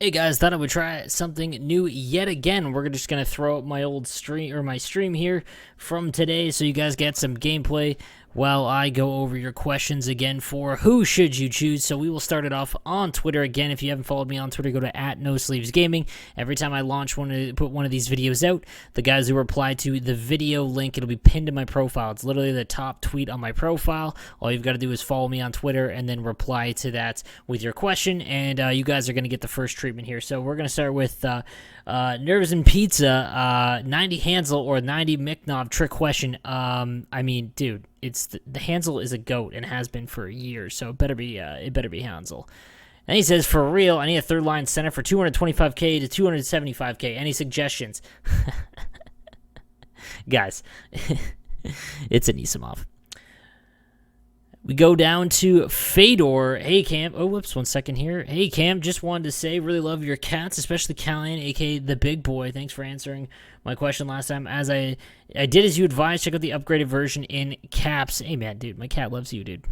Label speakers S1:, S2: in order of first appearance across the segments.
S1: Hey guys, thought I would try something new yet again. We're just gonna throw up my old stream or my stream here from today, so you guys get some gameplay while I go over your questions again for who should you choose. So we will start it off on Twitter again. If you haven't followed me on Twitter, go to @NoSleevesGaming. Every time I put one of these videos out, the guys who reply to the video link, it'll be pinned to my profile. It's literally the top tweet on my profile. All you've got to do is follow me on Twitter and then reply to that with your question, and you guys are going to get the first treatment here. So we're going to start with Nerves and Pizza, 90 Hansel or 90 Miknov trick question. I mean, dude, it's the Hansel is a goat and has been for years, so it better be Hansel. And he says, for real, I need a third line center for 225K to 275K. Any suggestions? Guys, it's Anisimov. We go down to Fedor. Hey, Cam. Oh, whoops, 1 second here. Hey, Cam, just wanted to say, really love your cats, especially Callan, a.k.a. the big boy. Thanks for answering my question last time. As I did as you advised, check out the upgraded version in caps. Hey, man, dude, my cat loves you, dude.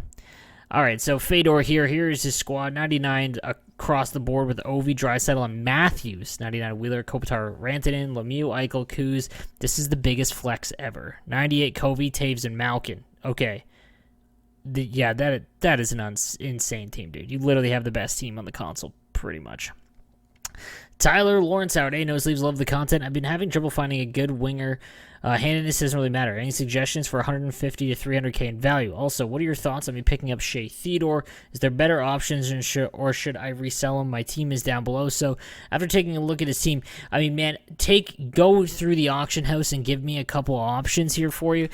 S1: All right, so Fedor here. Here's his squad. 99 across the board with Ovi, Draisaitl, and Matthews. 99 Wheeler, Kopitar, Rantanen, Lemieux, Eichel, Kuz. This is the biggest flex ever. 98 Covey, Taves, and Malkin. Okay. Yeah, that is an insane team, dude. You literally have the best team on the console, pretty much. Tyler Lawrence out. Hey, no sleeves, love the content. I've been having trouble finding a good winger. Handedness doesn't really matter. Any suggestions for 150 to 300K in value? Also, what are your thoughts on me picking up Shea Theodore? Is there better options, or should I resell him? My team is down below. So after taking a look at his team, I mean, man, go through the auction house and give me a couple options here for you,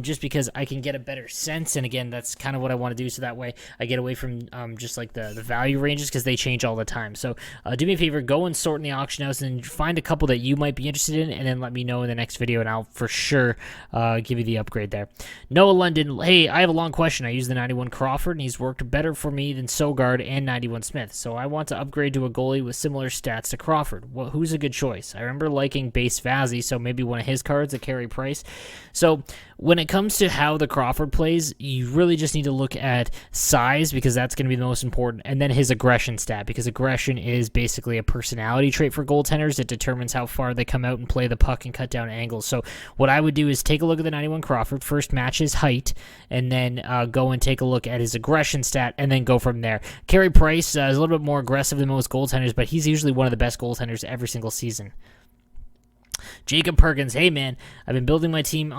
S1: just because I can get a better sense. And again, that's kind of what I want to do, so that way I get away from just like the value ranges, because they change all the time. So do me a favor, go and sort in the auction house and find a couple that you might be interested in, and then let me know in the next video, and I'll for sure give you the upgrade there. Noah London, hey, I have a long question. I use the 91 Crawford, and he's worked better for me than Sogard and 91 Smith, so I want to upgrade to a goalie with similar stats to Crawford. Who's a good choice? I remember liking base Vazzy, so maybe one of his cards at carry price. So when it comes to how the Crawford plays, you really just need to look at size, because that's going to be the most important, and then his aggression stat, because aggression is basically a personality trait for goaltenders. It determines how far they come out and play the puck and cut down angles. So what I would do is take a look at the 91 Crawford, first match his height, and then go and take a look at his aggression stat, and then go from there. Carey Price is a little bit more aggressive than most goaltenders, but he's usually one of the best goaltenders every single season. Jacob Perkins, hey man, I've been building my team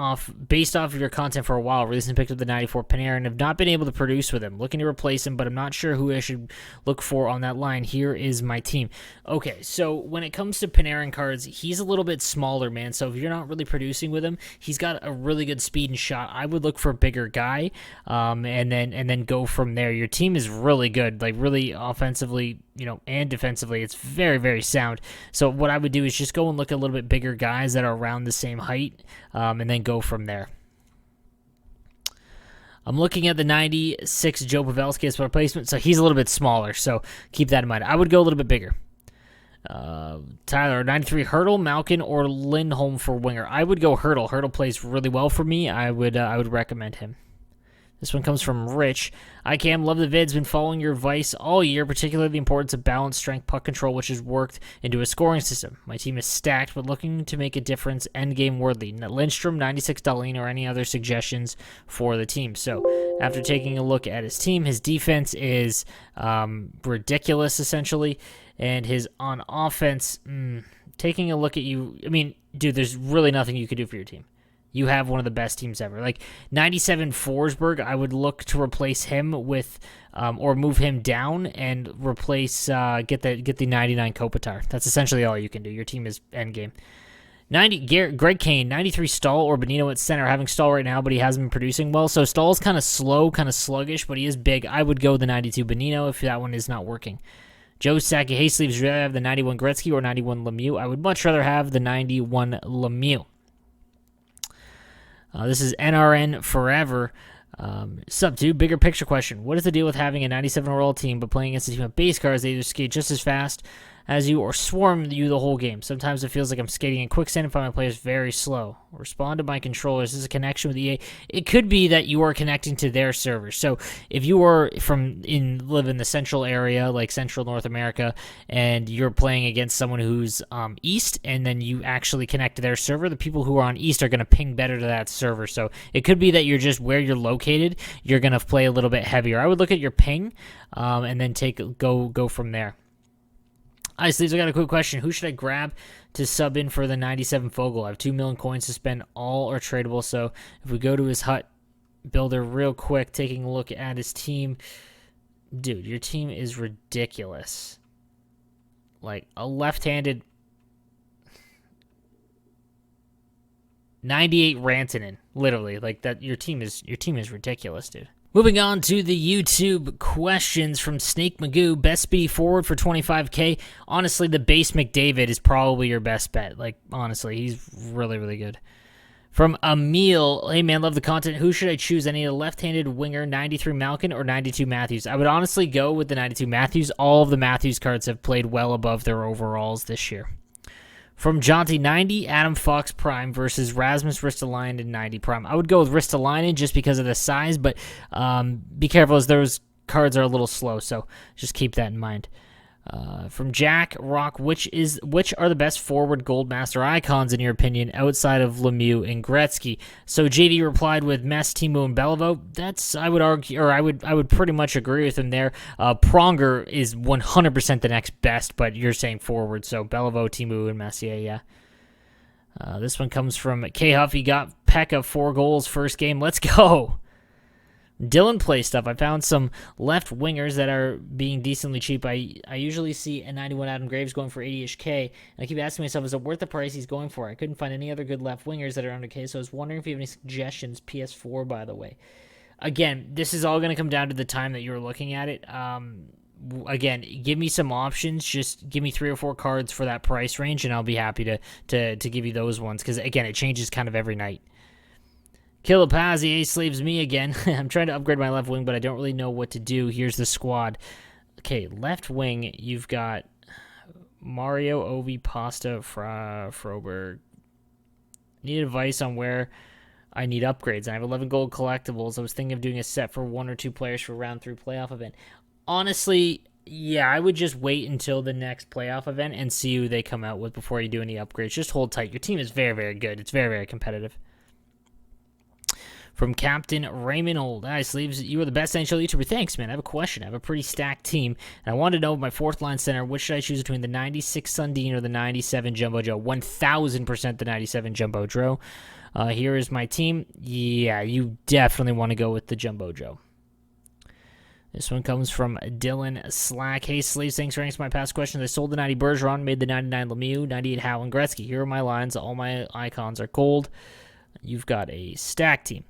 S1: based off of your content for a while. Recently picked up the 94 Panarin and have not been able to produce with him. Looking to replace him, but I'm not sure who I should look for on that line. Here is my team. Okay, so when it comes to Panarin cards, he's a little bit smaller, man. So if you're not really producing with him, he's got a really good speed and shot. I would look for a bigger guy, and then go from there. Your team is really good, like really offensively, and defensively. It's very, very sound. So what I would do is just go and look at a little bit bigger guys that are around the same height, and then go from there. I'm looking at the 96 Joe Pavelski as replacement, so he's a little bit smaller, so keep that in mind. I would go a little bit bigger. Tyler, 93 Hurdle, Malkin, or Lindholm for winger. I would go Hurdle. Hurdle plays really well for me. I would recommend him. This one comes from Rich. I Cam, love the vids. Been following your advice all year, particularly the importance of balance, strength, puck control, which has worked into a scoring system. My team is stacked, but looking to make a difference endgame worthy. Lindstrom, 96 Dahlin, or any other suggestions for the team. So after taking a look at his team, his defense is ridiculous, essentially. And his on offense, taking a look at you, I mean, dude, there's really nothing you could do for your team. You have one of the best teams ever. Like 97 Forsberg, I would look to replace him with, or move him down and replace, get the 99 Kopitar. That's essentially all you can do. Your team is endgame. 90 Greg Kane, 93 Stahl or Bonino at center. Having Stahl right now, but he hasn't been producing well. So Stahl's kind of slow, kind of sluggish, but he is big. I would go the 92 Bonino if that one is not working. Joe Sackey, hey sleeves, would you rather have the 91 Gretzky or 91 Lemieux? I would much rather have the 91 Lemieux. This is NRN Forever. Sub 2, bigger picture question. What is the deal with having a 97 overall team but playing against a team of base cards? They either skate just as fast has you or swarm you the whole game. Sometimes it feels like I'm skating in quicksand and find my players very slow. Respond to my controllers. This is a connection with EA. It could be that you are connecting to their servers. So if you are live in the central area, like Central North America, and you're playing against someone who's east, and then you actually connect to their server, the people who are on east are going to ping better to that server. So it could be that you're just where you're located, you're going to play a little bit heavier. I would look at your ping and then go from there. All right, Sleeves, I got a quick question. Who should I grab to sub in for the 97 Fogel? I have 2 million coins to spend. All are tradable. So if we go to his hut builder real quick, taking a look at his team. Dude, your team is ridiculous. Like a left-handed 98 Rantanen, literally. Like that your team is ridiculous, dude. Moving on to the YouTube questions from Snake Magoo. Best speedy forward for 25K. Honestly, the base McDavid is probably your best bet. Like, honestly, he's really, really good. From Emil, hey man, love the content. Who should I choose? I need a left-handed winger, 93 Malkin or 92 Matthews. I would honestly go with the 92 Matthews. All of the Matthews cards have played well above their overalls this year. From Jonty, 90, Adam Fox Prime versus Rasmus Ristolainen 90 Prime. I would go with Ristolainen just because of the size, but be careful as those cards are a little slow, so just keep that in mind. From Jack Rock, which are the best forward Goldmaster icons in your opinion outside of Lemieux and Gretzky? So JV replied with Mess, Timo, and Beliveau. That's I would argue, or I would pretty much agree with him there. Pronger is 100% the next best, but you're saying forward, so Beliveau, Timo, and Messier, yeah. This one comes from K Huffy. Got Pekka 4 goals first game. Let's go. Dylan play stuff. I found some left wingers that are being decently cheap. I usually see a 91 Adam Graves going for 80-ish K, and I keep asking myself, is it worth the price he's going for? I couldn't find any other good left wingers that are under K, so I was wondering if you have any suggestions. PS4, by the way. Again, this is all going to come down to the time that you're looking at it. Again, give me some options. Just give me 3 or 4 cards for that price range, and I'll be happy to give you those ones, because, again, it changes kind of every night. Kilopazzi, slaves me again. I'm trying to upgrade my left wing, but I don't really know what to do. Here's the squad. Okay, left wing, you've got Mario, Ovi, Pasta, Froberg. Need advice on where I need upgrades. I have 11 gold collectibles. I was thinking of doing a set for 1 or 2 players for round 3 playoff event. Honestly, yeah, I would just wait until the next playoff event and see who they come out with before you do any upgrades. Just hold tight. Your team is very, very good. It's very, very competitive. From Captain Raymond Old. Hi, Sleeves. You are the best NHL YouTuber. Thanks, man. I have a question. I have a pretty stacked team, and I want to know my 4th line center. Which should I choose between the 96 Sundin or the 97 Jumbo Joe? 1,000% the 97 Jumbo Joe. Here is my team. Yeah, you definitely want to go with the Jumbo Joe. This one comes from Dylan Slack. Hey, Sleeves, thanks for answering my past questions. I sold the 90 Bergeron, made the 99 Lemieux, 98 Howe, and Gretzky. Here are my lines. All my icons are gold. You've got a stacked team.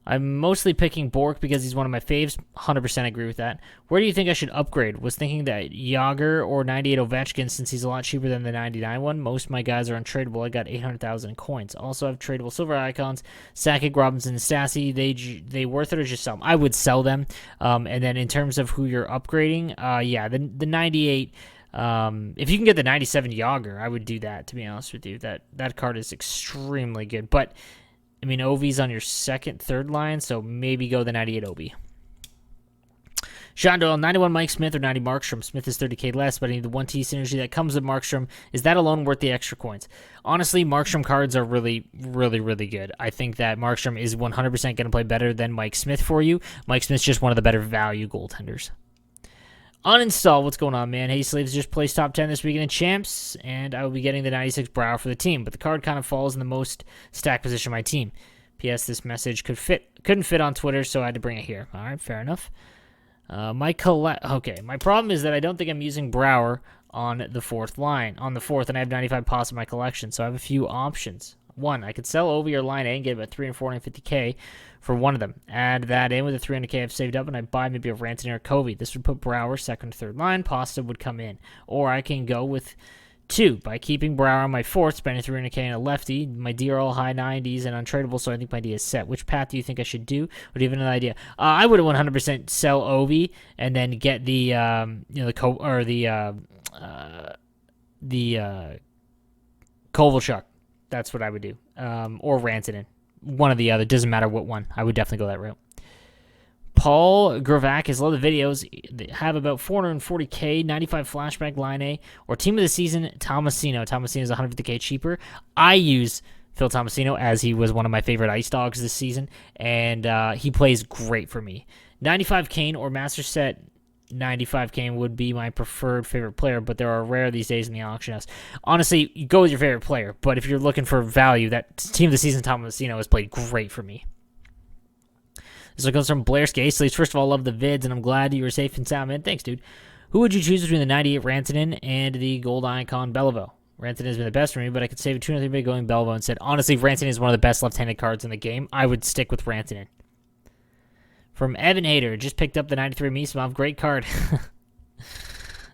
S1: I'm mostly picking Bork because he's one of my faves. 100% agree with that. Where do you think I should upgrade? Was thinking that Yager or 98 Ovechkin since he's a lot cheaper than the 99 one. Most of my guys are untradeable. I got 800,000 in coins. Also have tradable silver icons. Sakic, Robinson, and Stassi. They worth it or just sell them? I would sell them. And then in terms of who you're upgrading, yeah, the 98... if you can get the 97 Yager, I would do that, to be honest with you. That card is extremely good. But... I mean, Ovi's on your 2nd, 3rd line, so maybe go the 98 Ovi. Sean Doyle, 91 Mike Smith or 90 Markstrom. Smith is 30K less, but I need the 1T synergy that comes with Markstrom. Is that alone worth the extra coins? Honestly, Markstrom cards are really, really, really good. I think that Markstrom is 100% going to play better than Mike Smith for you. Mike Smith's just one of the better value goaltenders. Uninstall, what's going on, man? Hey, Slaves just placed top 10 this weekend in Champs, and I will be getting the 96 Brow for the team, but the card kind of falls in the most stacked position of my team. P.S. This message couldn't fit on Twitter, so I had to bring it here. All right, fair enough. My problem is that I don't think I'm using Brouwer on the 4th line. On the 4th, and I have 95 pots in my collection, so I have a few options. 1, I could sell Ovi or Line A and get about 3 and 450K for one of them. Add that in with the 300K I've saved up, and I buy maybe a Rantanen or Covey. This would put Brouwer 2nd, 3rd line. Pasta would come in. Or I can go with 2 by keeping Brouwer on my 4th, spending 300K on a lefty. My D are all high 90s and untradeable, so I think my D is set. Which path do you think I should do? Or do you have another idea? I would 100% sell Ovi and then get the Kovalchuk. That's what I would do. Or Rantanen. One or the other. Doesn't matter what one. I would definitely go that route. Paul Gravakis, love the videos. They have about 440K, 95 flashback line A, or team of the season, Tomasino. Tomasino is 150K cheaper. I use Phil Tomasino as he was one of my favorite Ice Dogs this season, and he plays great for me. 95 Kane or Master Set 95 Kane would be my preferred favorite player, but there are rare these days in the auction house. Honestly, you go with your favorite player, but if you're looking for value, that team of the season, Tomasino, has played great for me. This one comes from Blair Skate. First of all, love the vids, and I'm glad you were safe and sound, man. Thanks, dude. Who would you choose between the 98 Rantanen and the Gold Icon Beliveau? Rantanen has been the best for me, but I could save a 2-3 bid going Beliveau instead. Honestly, Rantanen is one of the best left-handed cards in the game. I would stick with Rantanen. From Evan Hader, just picked up the 93 Misimov. Great card.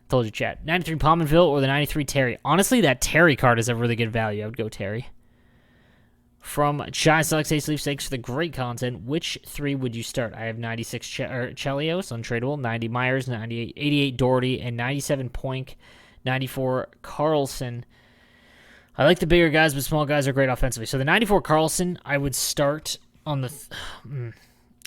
S1: Told you, chat. 93 Pominville or the 93 Terry? Honestly, that Terry card is a really good value. I would go Terry. From Chai Selects Hey Sleep, thanks for the great content. Which three would you start? I have 96 Chelios, untradeable, 90 Myers, 98, 88 Doherty, and 97 Poink, 94 Carlson. I like the bigger guys, but small guys are great offensively. So the 94 Carlson, I would start on the...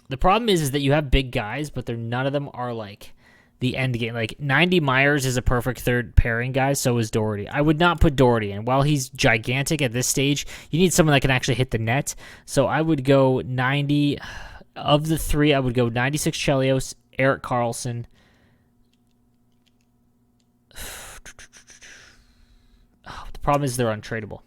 S1: The problem is that you have big guys, but none of them are like the end game. Like 90 Myers is a perfect third pairing guy, so is Doherty. I would not put Doherty in. While he's gigantic at this stage, you need someone that can actually hit the net. So I would go 90 of the three. I would go 96 Chelios, Erik Karlsson. Oh, the problem is they're untradeable.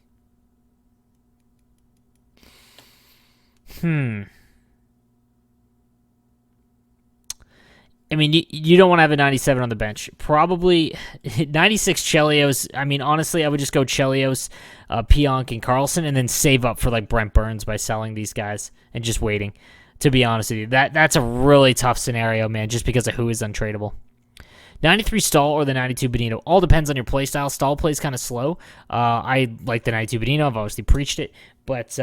S1: I mean, you don't want to have a 97 on the bench. Probably 96 Chelios. I mean, honestly, I would just go Chelios, Pionk, and Carlson, and then save up for like Brent Burns by selling these guys and just waiting. To be honest with you, that's a really tough scenario, man, just because of who is untradeable. 93 Stahl or the 92 Bonino. All depends on your play style. Stahl plays kind of slow. I like the 92 Bonino. I've obviously preached it, but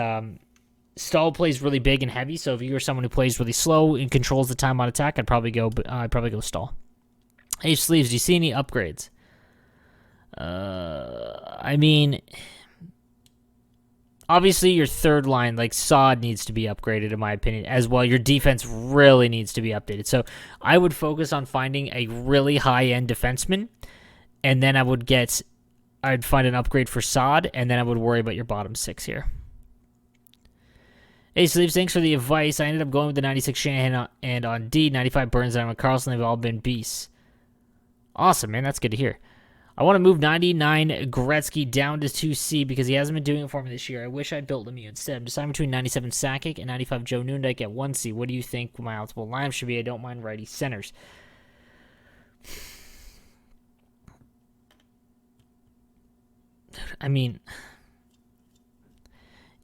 S1: Stahl plays really big and heavy, so if you're someone who plays really slow and controls the time on attack, I'd probably go Stahl. Hey, Sleeves, do you see any upgrades? I mean, obviously your third line, like Saad, needs to be upgraded, in my opinion, as well. Your defense really needs to be updated. So I would focus on finding a really high-end defenseman, and then I'd find an upgrade for Saad, and then I would worry about your bottom six here. Hey, Sleeves, thanks for the advice. I ended up going with the 96 Shanahan and on D, 95 Burns, and Carlson. They've all been beasts. Awesome, man. That's good to hear. I want to move 99 Gretzky down to 2C because he hasn't been doing it for me this year. I wish I'd built him instead. I'm deciding between 97 Sakic and 95 Joe Nundyk at 1C. What do you think my optimal lineup should be? I don't mind righty centers. I mean,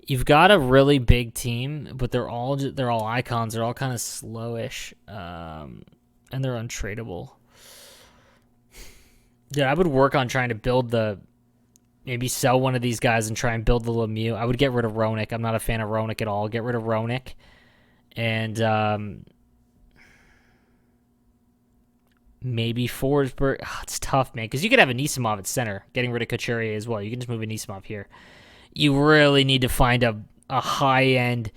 S1: you've got a really big team, but they're all icons. They're all kind of slowish, and they're untradeable. Dude, I would work on trying to maybe sell one of these guys and try and build the Lemieux. I would get rid of Roenick. I'm not a fan of Roenick at all. Get rid of Roenick. And maybe Forsberg. Oh, it's tough, man, because you could have a Nisimov at center, getting rid of Couturier as well. You can just move a Nisimov here. You really need to find a high-end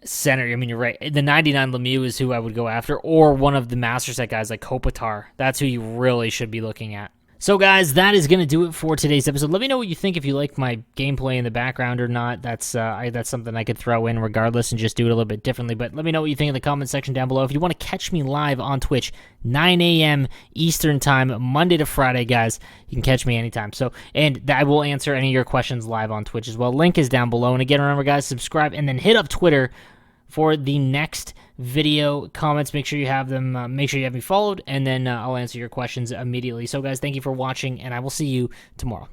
S1: center. I mean, you're right. The 99 Lemieux is who I would go after, or one of the Master Set guys like Kopitar. That's who you really should be looking at. So, guys, that is going to do it for today's episode. Let me know what you think, if you like my gameplay in the background or not. That's something I could throw in regardless and just do it a little bit differently. But let me know what you think in the comment section down below. If you want to catch me live on Twitch, 9 a.m. Eastern Time, Monday to Friday, guys, you can catch me anytime. And I will answer any of your questions live on Twitch as well. Link is down below. And again, remember, guys, subscribe and then hit up Twitter for the next video comments. Make sure you have them. Make sure you have me followed, and then I'll answer your questions immediately. So, guys, thank you for watching, and I will see you tomorrow.